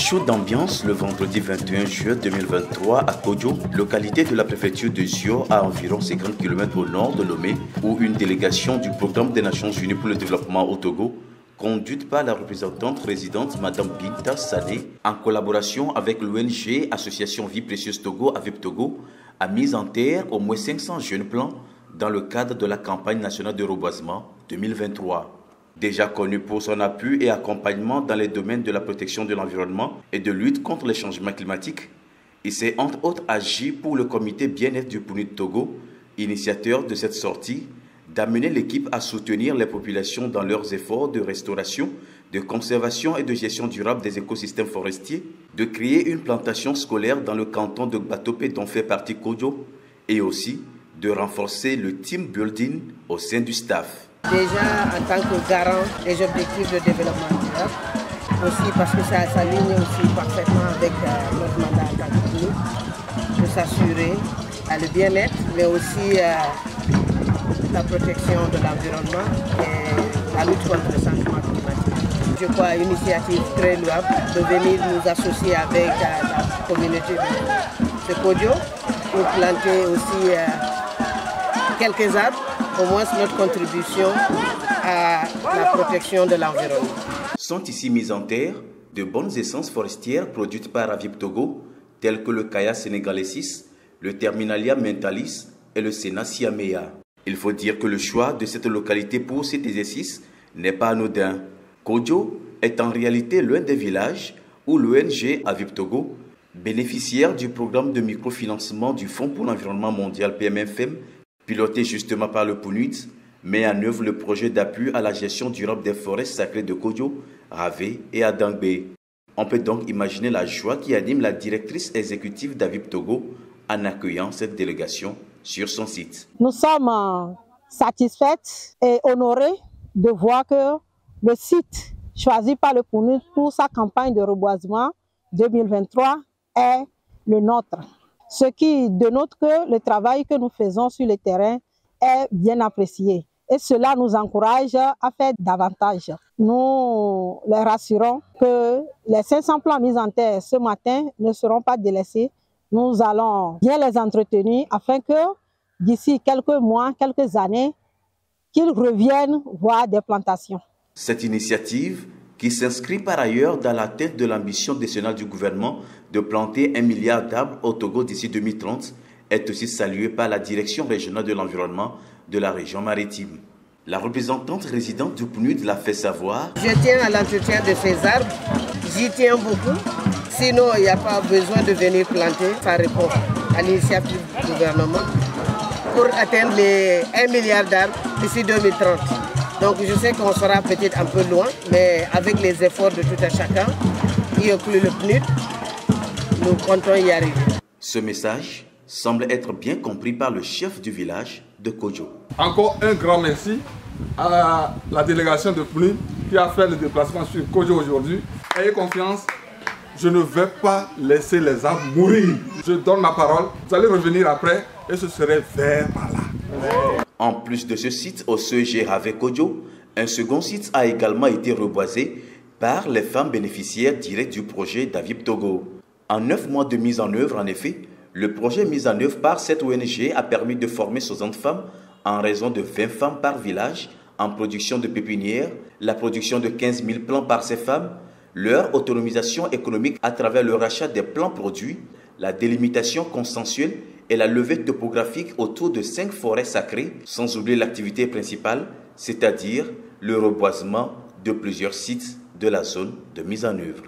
Show d'ambiance le vendredi 21 juin 2023 à Kodjo, localité de la préfecture de Zio, à environ 50 km au nord de Lomé, où une délégation du Programme des Nations Unies pour le développement au Togo, conduite par la représentante résidente Madame Binta Sané, en collaboration avec l'ONG Association Vie Précieuse Togo, AVIP Togo, a mis en terre au moins 500 jeunes plants dans le cadre de la campagne nationale de reboisement 2023. Déjà connu pour son appui et accompagnement dans les domaines de la protection de l'environnement et de lutte contre les changements climatiques, il s'est entre autres agi pour le comité bien-être du PNUD Togo, initiateur de cette sortie, d'amener l'équipe à soutenir les populations dans leurs efforts de restauration, de conservation et de gestion durable des écosystèmes forestiers, de créer une plantation scolaire dans le canton de Gbatopé dont fait partie Kodjo, et aussi de renforcer le team building au sein du staff. Déjà en tant que garant des objectifs de développement durable, aussi parce que ça s'aligne aussi parfaitement avec notre mandat en tant que PNUD, de s'assurer le bien-être, mais aussi la protection de l'environnement et la lutte contre le changement climatique. Je crois une initiative très louable de venir nous associer avec la communauté de Kodjo pour planter aussi quelques arbres, au moins notre contribution à la protection de l'environnement. Sont ici mises en terre de bonnes essences forestières produites par AVIP Togo, telles que le Kaya sénégalensis, le Terminalia mentalis et le Sénat siaméa. Il faut dire que le choix de cette localité pour cet exercice n'est pas anodin. Kodjo est en réalité l'un des villages où l'ONG AVIP Togo, bénéficiaire du programme de microfinancement du Fonds pour l'environnement mondial PMFM, piloté justement par le PNUD, met en œuvre le projet d'appui à la gestion durable des forêts sacrées de Kodjo, Ravé et Adangbe. On peut donc imaginer la joie qui anime la directrice exécutive d'AVIP Togo en accueillant cette délégation sur son site. Nous sommes satisfaites et honorées de voir que le site choisi par le PNUD pour sa campagne de reboisement 2023 est le nôtre. Ce qui dénote que le travail que nous faisons sur le terrain est bien apprécié. Et cela nous encourage à faire davantage. Nous les rassurons que les 500 plants mis en terre ce matin ne seront pas délaissés. Nous allons bien les entretenir afin que d'ici quelques mois, quelques années, qu'ils reviennent voir des plantations. Cette initiative, qui s'inscrit par ailleurs dans la tête de l'ambition décennale du gouvernement de planter 1 milliard d'arbres au Togo d'ici 2030, est aussi saluée par la direction régionale de l'environnement de la région maritime. La représentante résidente du PNUD l'a fait savoir. Je tiens à l'entretien de ces arbres, j'y tiens beaucoup, sinon il n'y a pas besoin de venir planter. Ça répond à l'initiative du gouvernement pour atteindre les 1 milliard d'arbres d'ici 2030. Donc je sais qu'on sera peut-être un peu loin, mais avec les efforts de tout un chacun, y inclut le PNUD, nous comptons y arriver. Ce message semble être bien compris par le chef du village de Kodjo. Encore un grand merci à la délégation de PNUD qui a fait le déplacement sur Kodjo aujourd'hui. Ayez confiance, je ne vais pas laisser les arbres mourir. Je donne ma parole, vous allez revenir après et ce serait vert par là. En plus de ce site au CEG Ravé Kodjo, un second site a également été reboisé par les femmes bénéficiaires directes du projet d'AVIP Togo. En 9 mois de mise en œuvre, en effet, le projet mis en œuvre par cette ONG a permis de former 60 femmes en raison de 20 femmes par village en production de pépinières, la production de 15 000 plants par ces femmes, leur autonomisation économique à travers le rachat des plants produits, la délimitation consensuelle et la levée topographique autour de 5 forêts sacrées, sans oublier l'activité principale, c'est-à-dire le reboisement de plusieurs sites de la zone de mise en œuvre.